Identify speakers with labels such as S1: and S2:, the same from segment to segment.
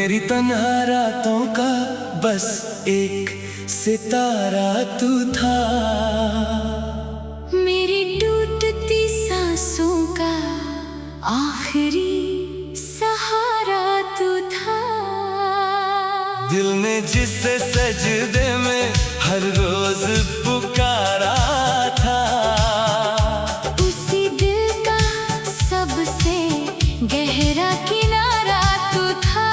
S1: मेरी तन्हा रातों का बस एक सितारा तू था,
S2: मेरी टूटती सांसों का आखिरी सहारा तू था।
S1: दिल ने जिसे सजदे में हर रोज पुकारा था,
S2: उसी दिल का सबसे गहरा किनारा तू था।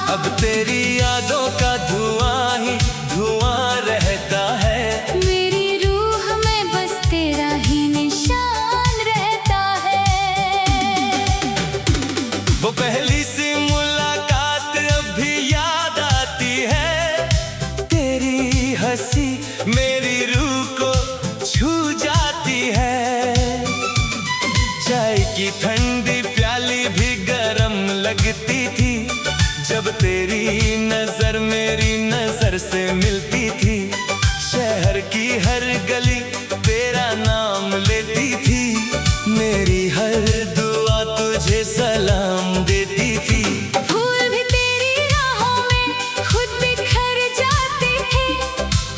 S1: अब तेरी यादों का धुआं ही धुआं रहता है,
S2: मेरी रूह में बस तेरा ही निशान रहता है।
S1: वो पहली सी मुलाकात अब भी याद आती है, तेरी हंसी मेरी रूह को छू जाती है। चाय की ठंडी प्याली भी गरम लगती थी, जब तेरी नजर मेरी नजर से मिलती थी। शहर की हर गली तेरा नाम लेती थी, मेरी हर दुआ तुझे सलाम देती थी।
S2: फूल भी तेरी राहों में खुद बिखर जाते थे,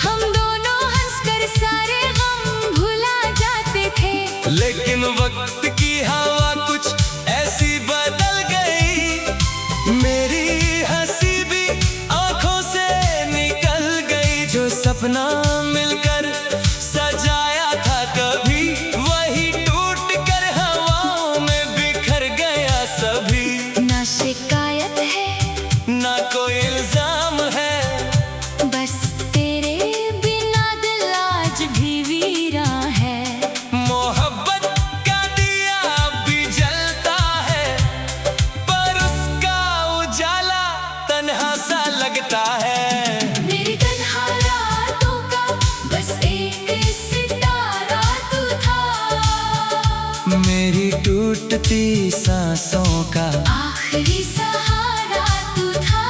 S2: हम दोनों हंसकर सारे गम भुला जाते थे।
S1: लेकिन वक्त की हवा कुछ ऐसी बदल गई, मेरी हंसी भी आंखों से निकल गई। जो सपना मिलकर सजाया था कभी, वही टूट कर हवाओं में बिखर गया सभी।
S2: ना शिकायत है
S1: ना कोई इल्जाम है,
S2: बस तेरे बिना दिल आज भी वीरा है।
S1: मोहब्बत का दिया अब भी जलता है, पर उसका उजाला तन्हा सा लगता है।
S2: मेरी तन्हा रातों का बस एक सितारा तू था,
S1: मेरी टूटती सांसों का
S2: आखिरी सहारा तू था।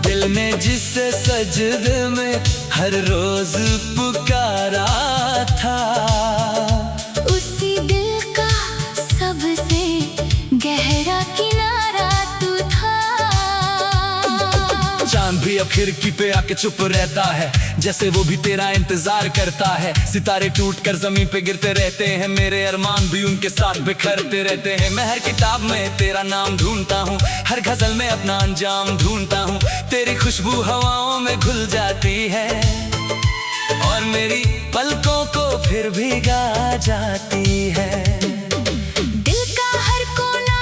S1: दिल ने जिसे सजदे में हर रोज पुकारा था,
S2: उसी दिल का सबसे गहरा किनारा तू था।
S1: चांद भी अब खिड़की पे आके चुप रहता है, जैसे वो भी तेरा इंतजार करता है। सितारे टूट कर जमीन पे गिरते रहते हैं, मेरे अरमान भी उनके साथ बिखरते रहते हैं। मैं हर किताब में तेरा नाम ढूंढता हूँ, हर गजल में अपना अंजाम ढूंढता हूँ। तेरी खुशबू हवाओं में घुल जाती है, और मेरी पलकों को फिर भीगा जाती है।
S2: दिल का हर कोना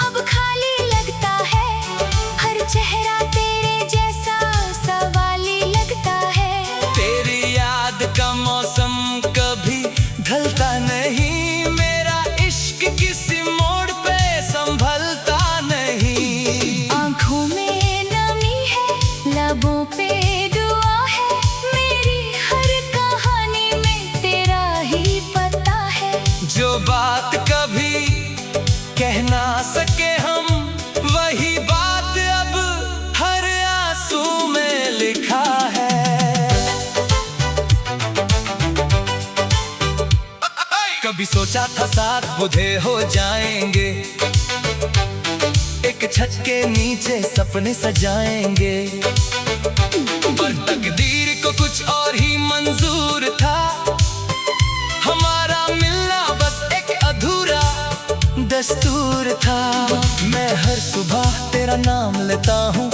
S2: अब खाली लगता है, हर चेहरा तेरे जैसा सवाली लगता है।
S1: तेरी याद का मौसम कभी ढलता नहीं, मेरा इश्क किसी मोड़ पे संभलता नहीं।
S2: आँखों में नमी है, लबों पे दुआ है, मेरी हर कहानी में तेरा ही पता है।
S1: जो बात कभी कह ना सके हम, वही बात अब हर आंसू में लिखा है। कभी सोचा था साथ बुझे हो जाएंगे, एक छत के नीचे सपने सजाएंगे, पर तकदीर को कुछ और ही मंजूर था। हमारा मिलना बस एक अधूरा दस्तूर था। मैं हर सुबह तेरा नाम लेता हूँ,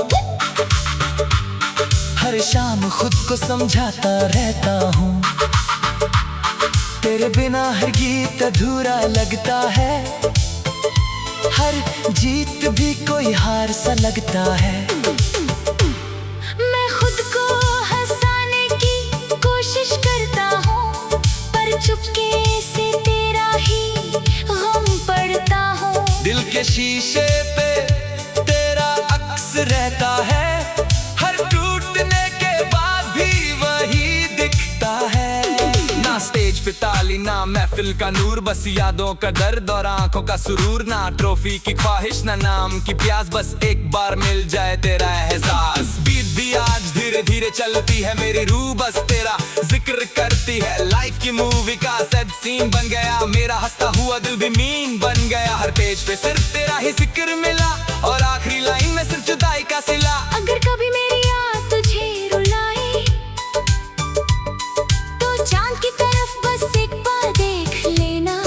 S1: हर शाम खुद को समझाता रहता हूँ। तेरे बिना हर गीत अधूरा लगता है, हर जीत भी कोई हार सा लगता है।
S2: मैं खुद को हंसाने की कोशिश करता हूँ, पर चुपके से तेरा ही गम पड़ता हूँ।
S1: दिल के शीशे पे तेरा अक्स रहता है, हर टूटने के बाद भी वही दिखता है। ना स्टेज पे ताली ना महफिल का नूर, बस यादों का दर्द और आंखों का सुरूर। ना ट्रॉफी की ख्वाहिश ना नाम की प्यास, बस एक बार मिल जाए तेरा एहसास। बीत भी आज धीरे धीरे धीरे चलती है मेरी रूह, बस तेरा जिक्र करती है। लाइफ की मूवी का सेट सीन बन गया, मेरा हंसता हुआ दिल भी मीन बन गया। हर पेज पे सिर्फ तेरा ही जिक्र मिला, और आखिरी लाइन में सिर्फ जुदाई का सिला।
S2: अगर कभी मेरी याद तुझे रुलाए तो चांद की तरफ बस एक बार देख लेना।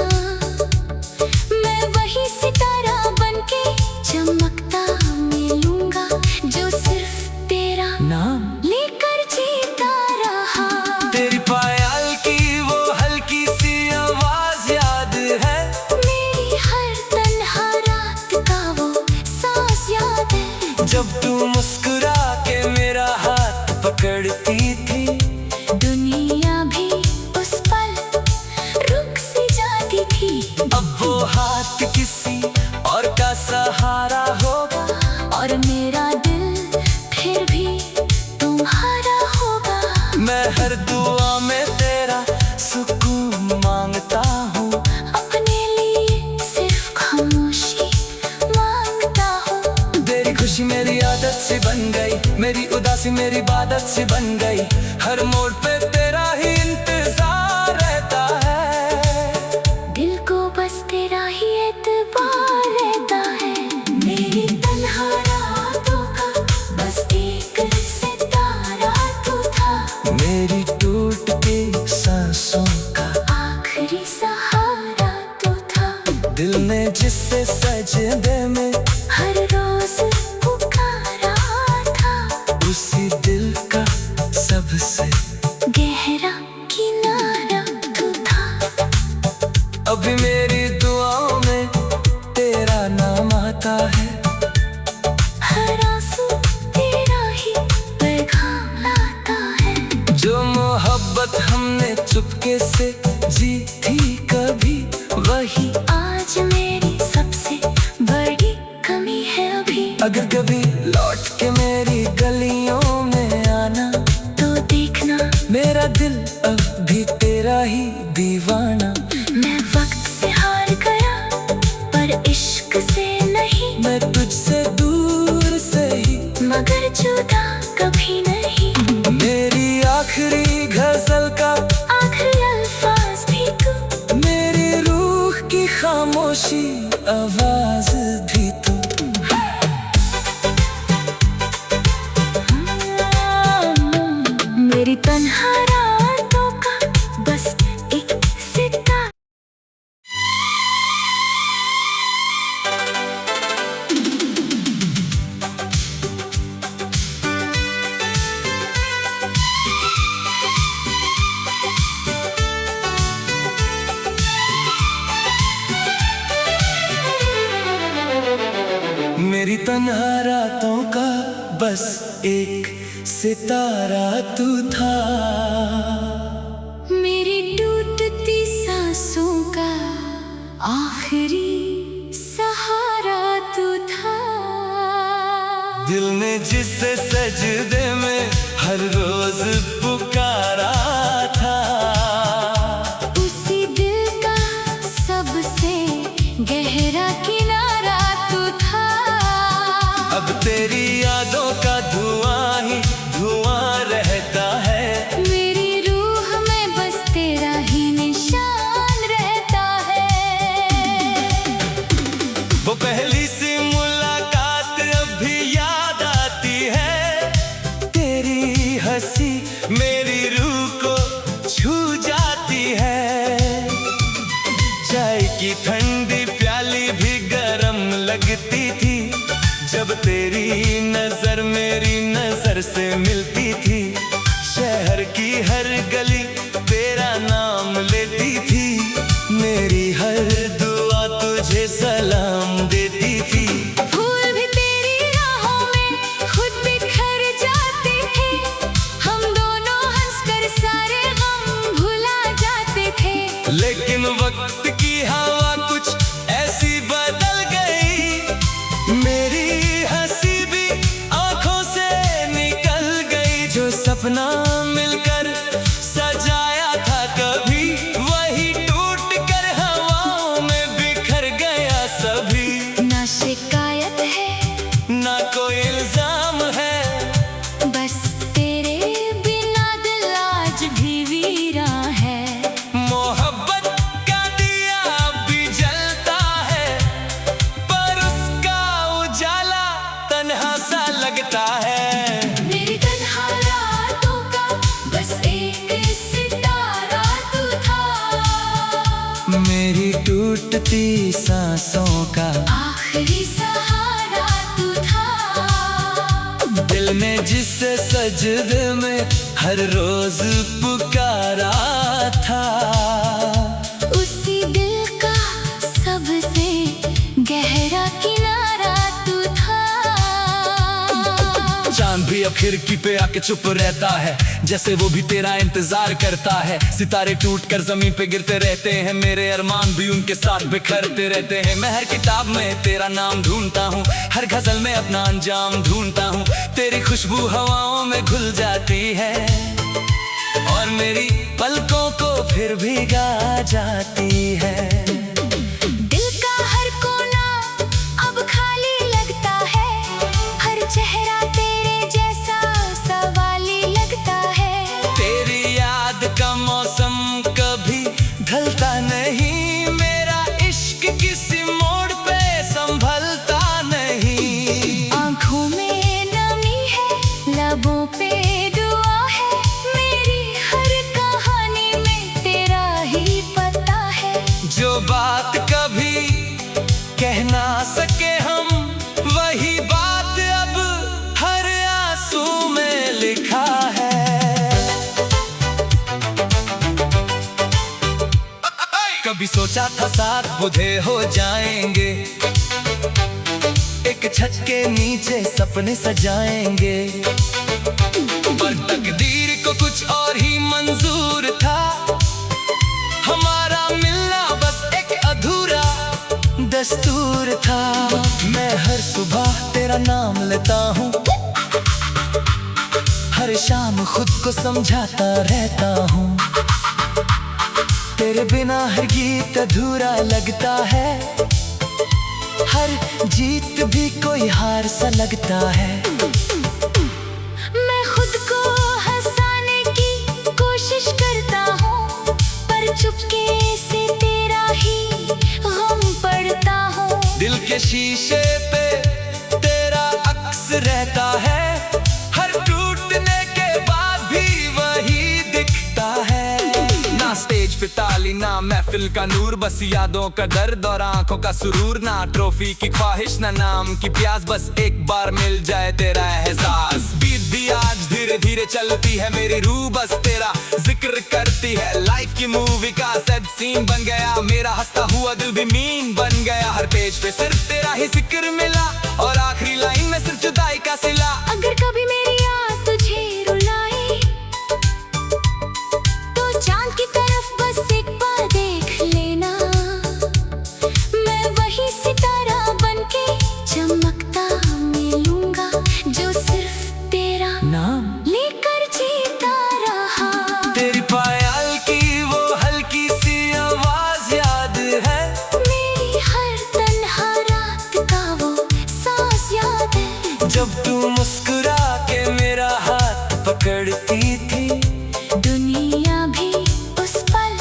S2: मैं वही सितारा बनके चमकता मिलूंगा, जो सिर्फ तेरा
S1: नाम
S2: लेकर जीता रहा।
S1: तेरी पायल की वो हल्की सी आवाज याद है,
S2: मेरी हर तन्हा रात का वो सांस याद है।
S1: जब तू मुस्कुरा के मेरा हाथ पकड़ती थी,
S2: दुनिया भी उस पल रुक सी जाती थी।
S1: अब वो हाथ किसी और का सहारा होगा,
S2: और मेरा दिल फिर भी तुम्हारा होगा।
S1: मैं हर दुआ में तेरा सुकून मांगता हूँ,
S2: अपने लिए सिर्फ खामोशी मांगता हूँ।
S1: तेरी खुशी मेरी आदत सी बन गई, मेरी उदासी मेरी इबादत सी बन गई। हर मोड़ पे तेरा ही इंतजार रहता है,
S2: दिल को बस तेरा ही एतबार रहता है। मेरी तन्हा रातों का बस एक सितारा तू था,
S1: मेरी टूटती सांसों का
S2: आखिरी सहारा तू था।
S1: दिल ने जिससे सजदे में
S2: हर रोज पुकारा था,
S1: उसी दिल का सबसे
S2: गहरा किनारा तू था।
S1: अभी मेरी दुआओं में तेरा नाम आता है,
S2: हर आंसू तेरा ही पैगाम लाता है।
S1: जो मोहब्बत हमने चुपके से जी थी कभी, वही
S2: आज मेरी सबसे बड़ी कमी है अभी।
S1: अगर कभी लौट के मेरी गलियों में आना,
S2: तो देखना
S1: मेरा दिल अब भी तेरा ही दीवाना।
S2: मैं वक्त से हार गया पर इश्क से नहीं,
S1: मैं तुझसे दूर से ही,
S2: मगर जुदा कभी नहीं।
S1: मेरी आखिरी गजल का
S2: आखिरी अल्फाज भी तू,
S1: मेरी रूह की खामोशी आवाज भी तू।
S2: मेरी तन्हा रातों का बस एक सितारा।
S1: मेरी तन्हा रातों का बस एक सितारा तू था,
S2: मेरी टूटती सांसों का आखिरी सहारा तू था।
S1: दिल ने जिससे सजदे में हर रोज पुकारा था,
S2: उसी दिल का सबसे गहरा किनारा तू था।
S1: अब तेरी यादों का धुआं ही धुआं रहता है,
S2: मेरी रूह में बस तेरा ही निशान रहता है।
S1: वो पहली सी मुलाकात अब भी याद आती है, तेरी हंसी मेरी रूह को छू जाती है। चाय की ठंडी प्याली भी गरम लगती थी, जब तेरी नजर मेरी नजर से मिलती थी। शहर की हर गली तेरा नाम लेती थी, मेरी हर दुआ तुझे सलाम देती थी।
S2: फूल भी तेरी राहों में खुद बिखर जाते थे, हम दोनों हंसकर सारे गम भुला जाते थे।
S1: लेकिन वक्त की हवा कुछ ऐसी बदल गई, मेरी हंसी भी आंखों से निकल गई। जो सपना मिलकर सजाया था कभी, वही टूट कर मेरी टूटती सांसों का
S2: आखिरी सहारा तू था।
S1: दिल ने जिसे सजदे में हर रोज पुकारा था,
S2: उसी दिल का सबसे गहरा किनारा तू था।
S1: चांद भी अब खिड़की पे आके चुप रहता है, जैसे वो भी तेरा इंतजार करता है। सितारे टूट कर जमीन पे गिरते रहते हैं, मेरे अरमान भी उनके साथ बिखरते रहते हैं। मैं हर किताब में तेरा नाम ढूंढता हूँ, हर गजल में अपना अंजाम ढूंढता हूँ। तेरी खुशबू हवाओं में घुल जाती है और मेरी पलकों को फिर भीगा जाती है।
S2: दिल का हर कोना अब खाली लगता है, हर चेहरा तेरे जैसा सवाली लगता है।
S1: तेरी याद का मौसम कभी ढलता नहीं, मेरा इश्क किसी मोड़ पे संभलता नहीं।
S2: आँखों में नमी है, लबों पे दुआ है, मेरी हर कहानी में तेरा ही पता है।
S1: जो बात कभी कह ना सके हम, वही बात अब हर आंसू में लिखा है। कभी सोचा था साथ बुझे हो जाएंगे, एक छत के नीचे सपने सजाएंगे, पर तकदीर को कुछ और ही मंजूर था। हमारा मिलना बस एक अधूरा दस्तूर था। मैं हर सुबह तेरा नाम लेता हूँ, हर शाम खुद को समझाता रहता हूँ। तेरे बिना हर गीत अधूरा लगता है, हर जीत भी कोई हार सा लगता है।
S2: मैं खुद को हंसाने की कोशिश करता हूँ, पर चुपके से तेरा ही गम पड़ता हूँ।
S1: दिल के शीशे पे तेरा अक्स रहता है, हर टूटने के बाद भी वही दिखता है। ना स्टेज पे ताली, ना महफिल का नूर, बस यादों का दर्द और आंखों का सुरूर। ना ट्रॉफी की ख्वाहिश, ना नाम की प्यास, बस एक बार मिल जाए तेरा एहसास। बीत भी आज धीरे धीरे चलती है, मेरी रूह बस तेरा जिक्र करती है। लाइफ की मूवी का सेट सीन बन गया, मेरा हंसता हुआ दिल भी मीन बन गया। हर पेज पे सिर्फ तेरा ही जिक्र मिला, और आखिरी लाइन में सिर्फ जुदाई का सिला।
S2: अगर कभी मेरी याद तुझे रुलाए, तो चांद की तरफ बस एक बार देख लेना। मैं वही सितारा बनके चमकता मिलूंगा, जो सिर्फ तेरा
S1: नाम
S2: लेकर जीता रहा।
S1: तेरी पायल की वो हल्की सी आवाज याद है,
S2: मेरी हर तन्हा रात का वो सांस याद है।
S1: जब तू मुस्कुरा के मेरा हाथ पकड़ती थी,
S2: दुनिया भी उस पल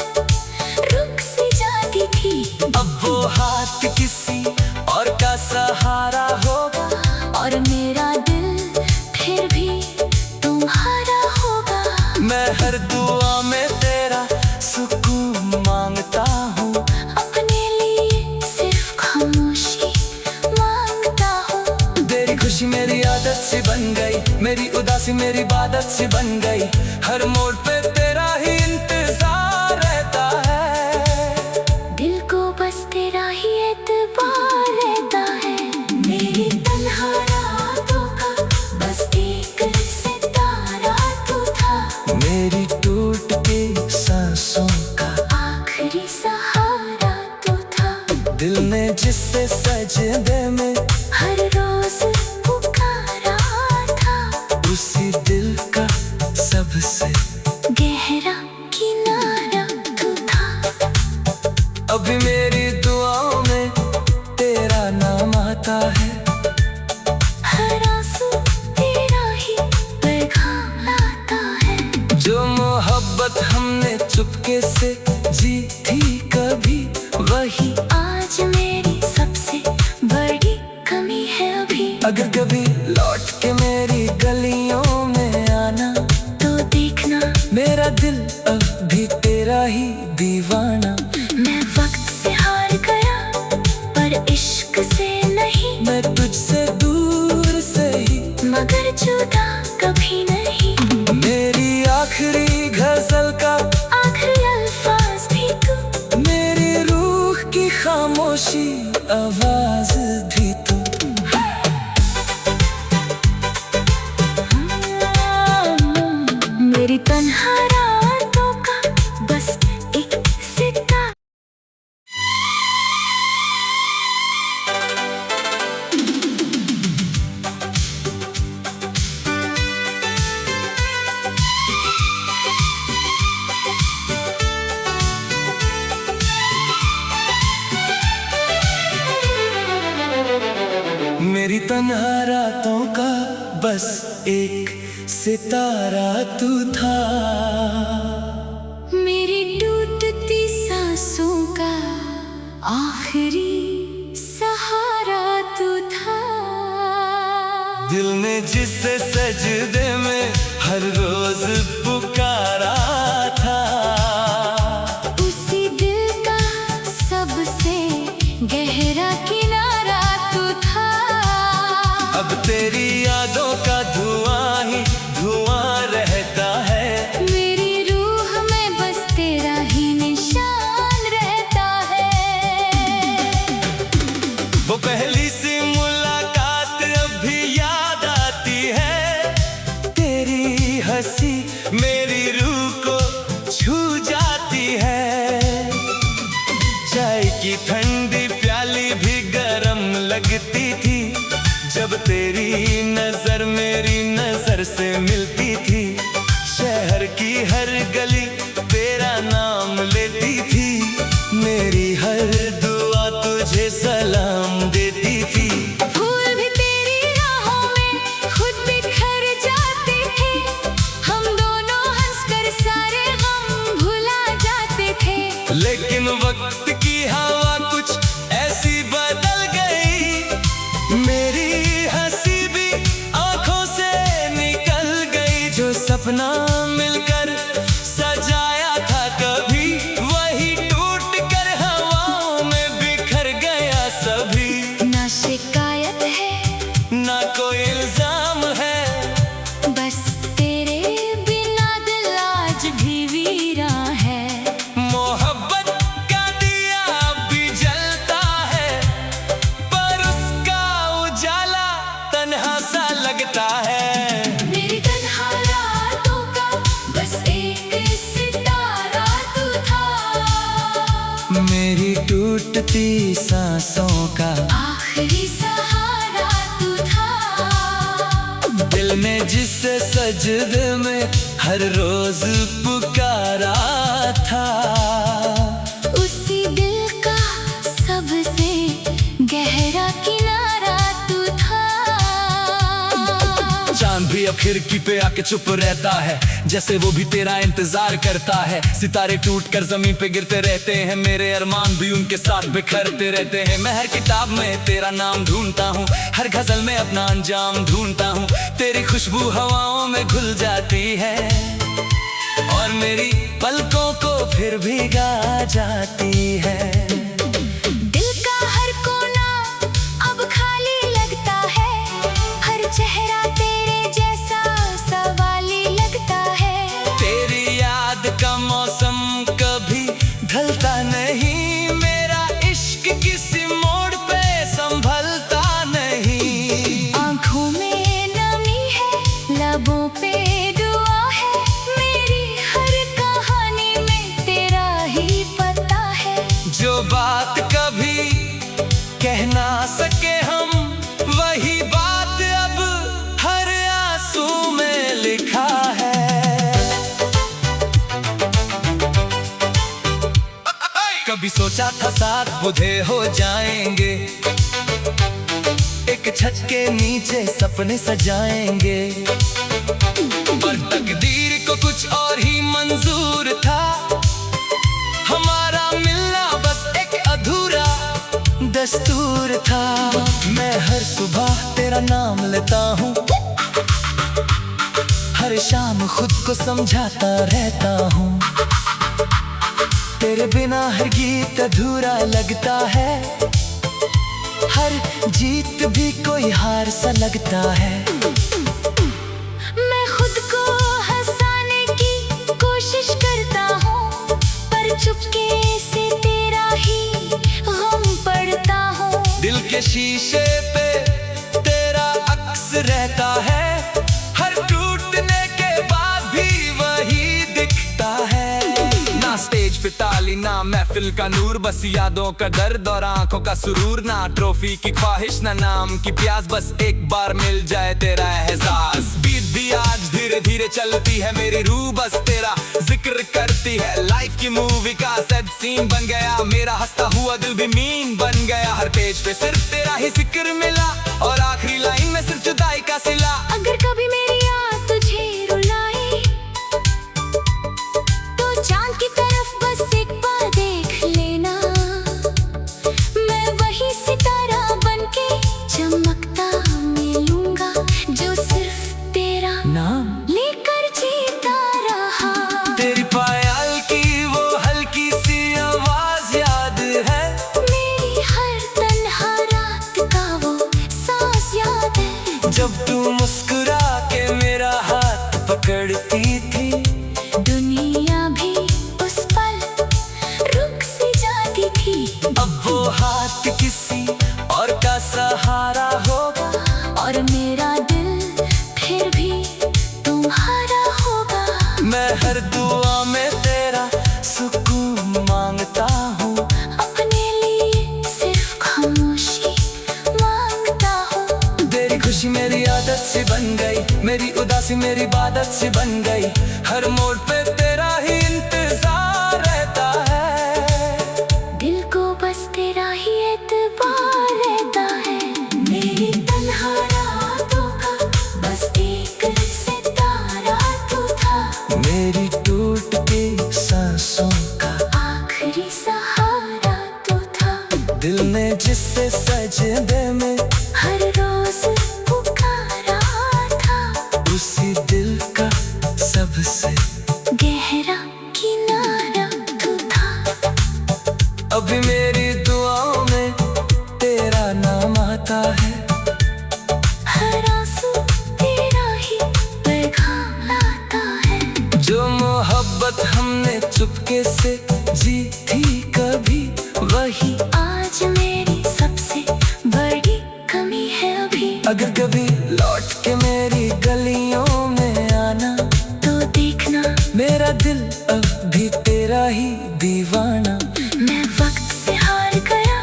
S2: रुक सी जाती थी।
S1: अब वो हाथ किसी और का सहारा होगा,
S2: और मेरा दिल फिर भी तुम्हारा होगा।
S1: मैं हर दुआ में तेरा सुकून मांगता हूँ,
S2: अपने लिए सिर्फ खामोशी मांगता हूँ।
S1: तेरी खुशी मेरी आदत सी बन गई, मेरी उदासी मेरी इबादत सी बन गई। हर मोड़ पे तेरा ही इंतजार रहता है,
S2: दिल को बस तेरा ही एतबार रहता है। मेरी तन्हा रातों का बस एक सितारा तू था,
S1: मेरी टूटती सांसों का
S2: आखिरी सहारा तू था।
S1: दिल ने जिससे सजदे में
S2: हर रोज पुकारा था,
S1: उसी दिल का सबसे
S2: गहरा किनारा तू था।
S1: अभी मेरी दुआओं में तेरा नाम आता है,
S2: हर आंसू तेरा ही पैगाम लाता है।
S1: जो मोहब्बत हमने चुपके से जी थी कभी, वही
S2: आज मेरी सबसे बड़ी कमी है अभी।
S1: अगर कभी लौट के मेरी गलियों में आना,
S2: तो देखना
S1: मेरा दिल अब भी तेरा ही दीवाना।
S2: मैं
S1: की खामोशी आवाज भी तो।
S2: मेरी तन्हा रातों का बस एक सितारा।
S1: मेरी तन्हा रातों का बस एक सितारा तू था।
S2: मेरी टूटती सांसों का आखिरी सहारा तू था।
S1: दिल ने जिसे सजदे में हर रोज पुकारा था,
S2: उसी दिल का सबसे गहरा किनारा तू था।
S1: अब तेरी यादों का धुआं ही धुआं रहता है।
S2: मेरी रूह में बस तेरा ही निशान रहता है।
S1: वो पहली सी मुलाकात अब भी याद आती है। तेरी हंसी मेरी रूह को छू जाती है। चाय की ठंडी प्याली भी गरम लगती थी जब तेरी नजर मेरी नजर से मिलती थी। शहर की हर गली तेरा नाम लेती थी। मेरी हर दुआ तुझे सलाम देती थी।
S2: फूल भी तेरी राहों में खुद बिखर जाते थे। हम दोनों हंसकर सारे गम भुला जाते थे।
S1: लेकिन वक्त की हवा कुछ ऐसी बदल गई। मेरी हंसी भी आंखों से निकल गई। जो सपना मिलकर सजाया था कभी, वही टूट कर हवाओं में बिखर गया सभी।
S2: ना शिकायत है
S1: ना कोई इल्जाम है,
S2: बस तेरे बिना दिल आज भी वीरा है।
S1: मोहब्बत का दिया भी जलता है, पर उसका उजाला तन्हा सा लगता है।
S2: मेरी तन्हा रातों का बस एक सितारा तू था।
S1: मेरी टूटती सांसों का
S2: आखिरी सहारा तू था।
S1: दिल ने जिसे सजदे में हर रोज पुकारा था,
S2: उसी दिल का सबसे गहरा किनारा तू था।
S1: चांद भी अब खिड़की पे आके चुप रहता है, जैसे वो भी तेरा इंतजार करता है। सितारे टूट कर जमीन पे गिरते रहते हैं, मेरे अरमान भी उनके साथ बिखरते रहते हैं। मैं हर किताब में तेरा नाम ढूंढता हूँ, हर गजल में अपना अंजाम ढूंढता हूँ। तेरी खुशबू हवाओं में घुल जाती है और मेरी पलकों को फिर भिगा जाती है।
S2: दिल का हर कोना अब खाली लगता है। हर चेहरा तेरे जैसा सवाली लगता है।
S1: तेरी याद का मौसम कभी ढलता नहीं। मेरा इश्क किसी मोड़ पे संभलता नहीं।
S2: आँखों में नमी है, लबों पे दुआ है। मेरी हर कहानी में तेरा ही पता है।
S1: जो बात कभी कह ना सके हम, वही बात अब हर आंसू में लिखा है। कभी सोचा था साथ बुढ़े हो जाएंगे, एक छत के नीचे सपने सजाएंगे। पर तकदीर को कुछ और ही मंजूर था। हमारा मिलना बस एक अधूरा दस्तूर था। मैं हर सुबह तेरा नाम लेता हूँ, हर शाम खुद को समझाता रहता हूँ। तेरे बिना हर गीत अधूरा लगता है, हर जीत भी कोई हार सा लगता है।
S2: मैं खुद को हंसाने की कोशिश करता हूँ, पर चुपके से तेरा ही
S1: के शीशे पे तेरा अक्स रहता है, हर टूटने के बाद भी वही दिखता है। ना स्टेज पे ताली ना महफिल का नूर, बस यादों का दर्द और आंखों का सुरूर। ना ट्रॉफी की ख्वाहिश ना नाम की प्यास, बस एक बार मिल जाए तेरा एहसास। बीत भी आज धीरे धीरे चलती है मेरी रूह, बस तेरा जिक्र करती है। लाइफ की मूवी का सेट सीन बन गया, मेरा हंसता हुआ दिल भी मीन बन गया। हर पेज पे सिर्फ तेरा ही जिक्र मिला, और आखिरी लाइन में सिर्फ जुदाई का सिला।
S2: अगर कभी मेरी याद तुझे रुलाए तो चांद की तरफ बस एक बार देख लेना। मैं वही सितारा बनके चमकता मिलूंगा, जो सिर्फ तेरा
S1: नाम
S2: लेकर जीता रहा।
S1: तेरी पायल की वो हल्की सी आवाज याद है,
S2: मेरी हर तन्हा रात का वो सांस याद है।
S1: जब तू मुस्कुरा के मेरा हाथ पकड़ती थी,
S2: दुनिया भी उस पल रुक सी जाती थी।
S1: अब वो हाथ किसी और का सहारा होगा,
S2: और मेरा दिल फिर भी तुम्हारा होगा।
S1: मैं हर दुआ में तेरा सुकून मांगता हूँ,
S2: अपने लिए सिर्फ खामोशी मांगता हूँ।
S1: तेरी खुशी मेरी आदत सी बन गई, मेरी उदासी मेरी इबादत सी बन गई। हर मोड़ पे तेरा ही इंतजार रहता है,
S2: दिल को बस तेरा ही एतबार रहता है। मेरी तन्हा रातों का बस एक सितारा तू था,
S1: मेरी टूटती सांसों का
S2: आखिरी सहारा तू था।
S1: दिल ने जिससे सजदे में
S2: हर रोज पुकारा था,
S1: उसी दिल का सबसे
S2: गहरा किनारा तू था।
S1: अभी मेरी दुआओं में तेरा नाम आता है,
S2: हर आंसू तेरा ही पैगाम लाता है।
S1: जो मोहब्बत हमने चुपके से जी थी कभी, वही
S2: आज मेरी सबसे बड़ी कमी है अभी।
S1: अगर कभी लौट के मेरी गलियों में आना,
S2: तो देखना
S1: मेरा दिल अब भी तेरा ही दीवाना।
S2: मैं वक्त से हार गया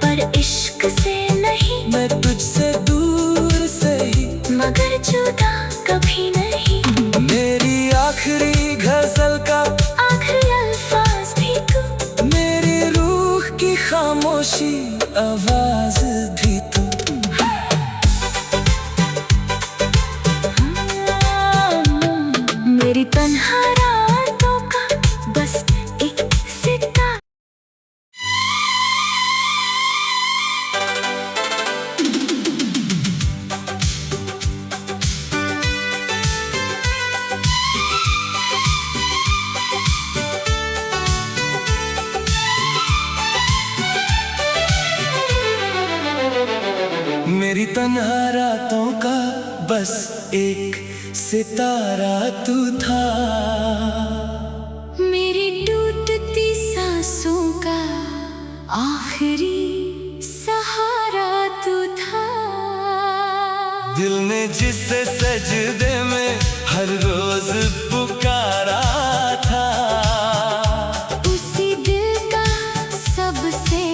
S2: पर इश्क से नहीं,
S1: मैं तुझसे दूर से ही
S2: मगर जुदा कभी नहीं।
S1: मेरी आखिरी गजल का
S2: आखिरी अल्फाज भी तू,
S1: मेरी रूह की खामोशी आवाज भी तू।
S2: मेरी तन्हा रातों का बस एक सितारा।
S1: मेरी तन्हा रातों का बस एक सितारा तू था,
S2: मेरी टूटती सांसों का आखिरी सहारा तू था।
S1: दिल ने जिससे सजदे में हर रोज पुकारा था,
S2: उसी दिल का सबसे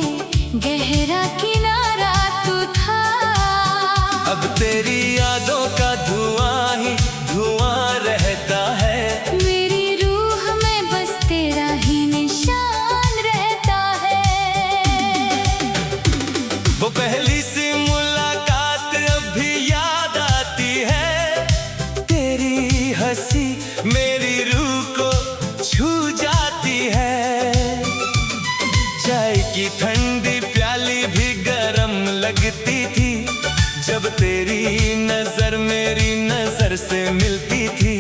S2: गहरा किनारा तू था।
S1: अब तेरी यादों का धुआं ही धुआं रहता है,
S2: मेरी रूह में बस तेरा ही निशान रहता है।
S1: वो पहली सी मुलाकात अब भी याद आती है, तेरी हंसी मेरी रूह को छू जाती है। चाय की ठंडी प्याली भी गरम लगती थी, जब तेरी नजर मेरी नजर से मिलती थी।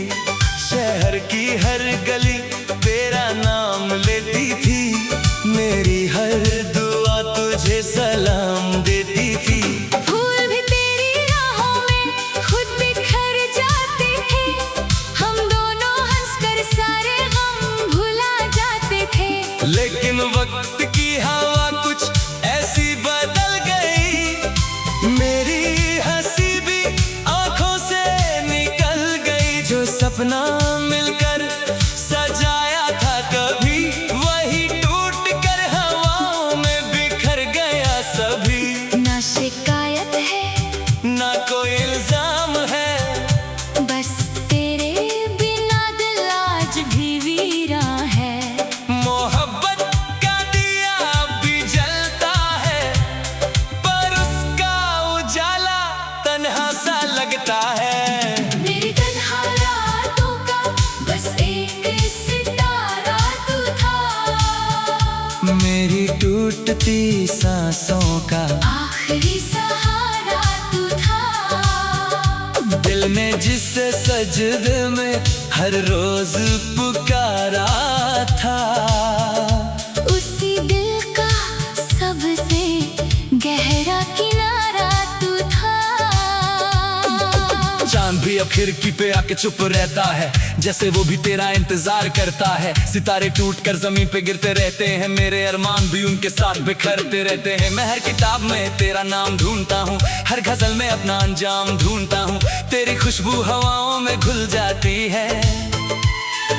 S1: शहर की हर गली तेरा नाम लेती थी, मेरी हर दुआ तुझे सलाम देती थी।
S2: फूल भी तेरी राहों में खुद बिखर जाते थे, हम दोनों हंसकर सारे गम भुला जाते थे।
S1: लेकिन वक्त की हवा कुछ ऐसी बदल गई, टूटती सांसों का
S2: आखिरी सहारा तू था।
S1: दिल ने जिसे सजदे में हर रोज पुकारा था,
S2: उसी दिल का सबसे गहरा किनारा तू था।
S1: चांद भी अब खिड़की पे आके चुप रहता है, जैसे वो भी तेरा इंतजार करता है। सितारे टूट कर जमीन पे गिरते रहते हैं, मेरे अरमान भी उनके साथ बिखरते रहते हैं। मैं हर किताब में तेरा नाम ढूंढता हूँ, हर गजल में अपना अंजाम ढूंढता हूँ। तेरी खुशबू हवाओं में घुल जाती है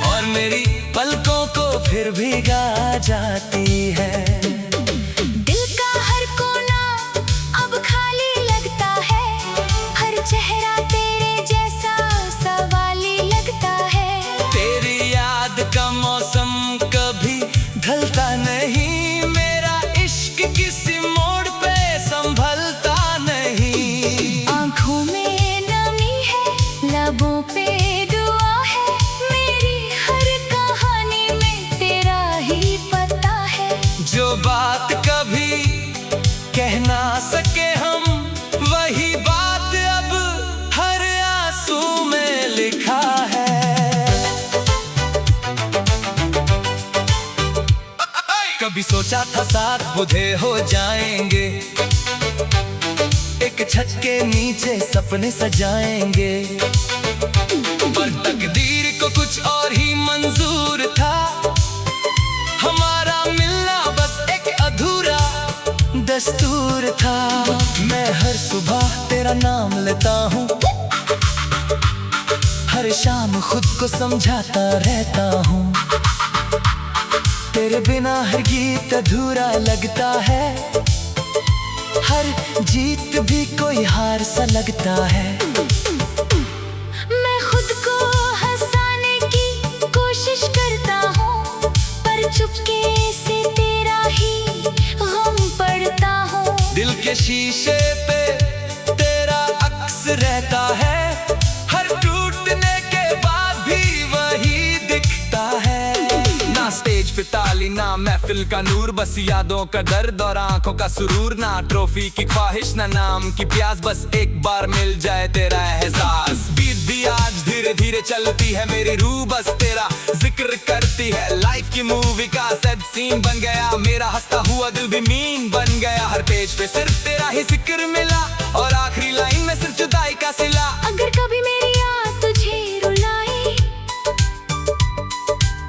S1: और मेरी पलकों को फिर भीगा जाती है।
S2: दिल का हर कोना अब खाली लगता है, हर चेहरा तेरे जैसा सवाली लगता है।
S1: तेरी याद का मौसम कभी ढलता नहीं, मेरा इश्क किसी मोड़ पे संभलता नहीं।
S2: आँखों में नमी है, लबों पे दुआ है, मेरी हर कहानी में तेरा ही पता है।
S1: जो बात कभी कह ना सके हम, वही बात अब हर आंसू में लिखा है। कभी सोचा था साथ बुझे हो जाएंगे, एक छत के नीचे सपने सजाएंगे, पर तकदीर को कुछ और ही मंजूर था। हमारा मिलना बस एक अधूरा दस्तूर था। मैं हर सुबह तेरा नाम लेता हूँ, हर शाम खुद को समझाता रहता हूँ। तेरे बिना हर गीत अधूरा लगता है, हर जीत भी कोई हार सा लगता है।
S2: मैं खुद को हंसाने की कोशिश करता हूँ, पर चुपके से तेरा ही गम पड़ता हूँ।
S1: दिल के शीशे पे तेरा अक्स रहता है, हर टूटने के बाद भी वही दिखता है। ना स्टेज पे ताली ना महफिल का नूर, बस यादों का दर्द और आंखों का सुरूर। ना ट्रॉफी की ख्वाहिश ना नाम की प्यास, बस एक बार मिल जाए तेरा एहसास। बीत भी आज धीरे धीरे चलती है मेरी रूह, बस तेरा जिक्र करती है। लाइफ की मूवी का सेट सीन बन गया, मेरा हंसता हुआ दिल भी मीन बन गया। हर पेज पे सिर्फ तेरा ही जिक्र मिला, और आखिरी लाइन में सिर्फ जुदाई का सिला।
S2: अगर कभी मेरी याद तुझे रुलाई,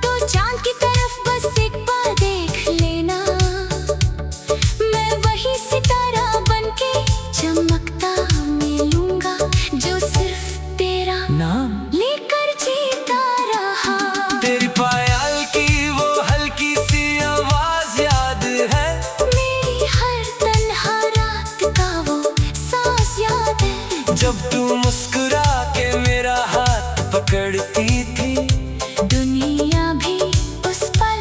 S2: तो चांद की तरफ बस एक बार देख लेना। मैं वही सितारा बनके चमकता मिलूंगा, जो सिर्फ तेरा
S1: नाम
S2: लेकर जीता रहा।
S1: तेरी पायल की वो हल्की सी आवाज याद है,
S2: मेरी हर तन्हा रात का वो सांस याद है।
S1: जब तू मुस्कुरा के मेरा हाथ पकड़ती थी,
S2: दुनिया भी उस पल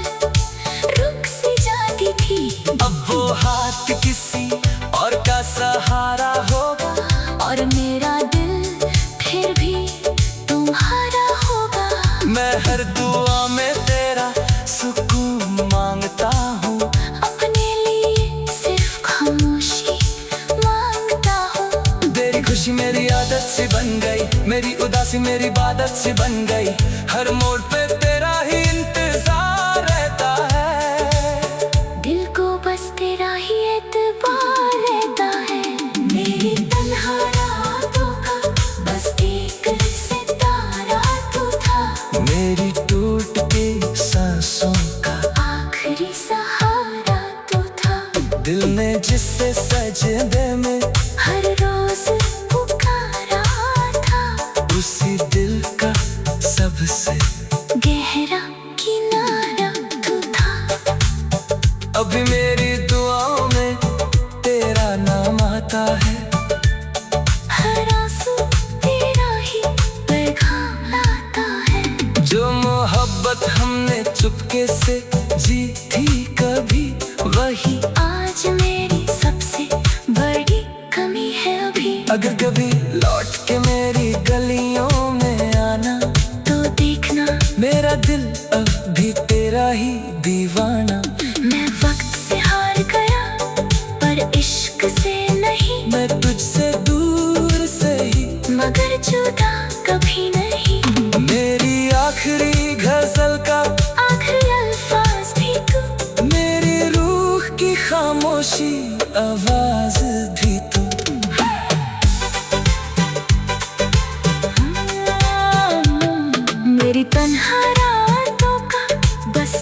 S2: रुक सी जाती थी।
S1: अब वो हाथ किसी और का सहारा होगा,
S2: और मेरा दिल फिर भी तुम्हारा होगा।
S1: मैं हर दुआ में तेरा सुकून मांगता हूँ,
S2: अपने लिए सिर्फ खामोशी मांगता हूँ।
S1: तेरी खुशी मेरी आदत सी बन गई, मेरी उदासी मेरी बादत सी बन गई। हर मोड़ पे तेरा ही इंतजार रहता है,
S2: दिल को बस तेरा ही एतबार रहता है। मेरी तन्हा रातों का बस एक सितारा तू था।
S1: मेरी टूटती सांसों का
S2: आखिरी सहारा तू था।
S1: दिल ने जिससे सजदे में
S2: हर रोज पुकारा था,
S1: उसी दिल का सबसे
S2: गहरा किनारा तू था।
S1: अभी मेरी दुआओं में तेरा नाम आता है,
S2: हर आंसू तेरा ही पैगाम लाता है।
S1: जो मोहब्बत हमने चुपके से जी थी कभी, वही
S2: आज मेरी सबसे बड़ी कमी है अभी।
S1: अगर कभी लौट के मेरी गलियों में आना,
S2: तो देखना
S1: मेरा दिल अब भी तेरा ही दीवाना।
S2: मैं वक्त से हार कर
S1: खामोशी आवाज भी तू।
S2: मेरी तन्हा रातों का बस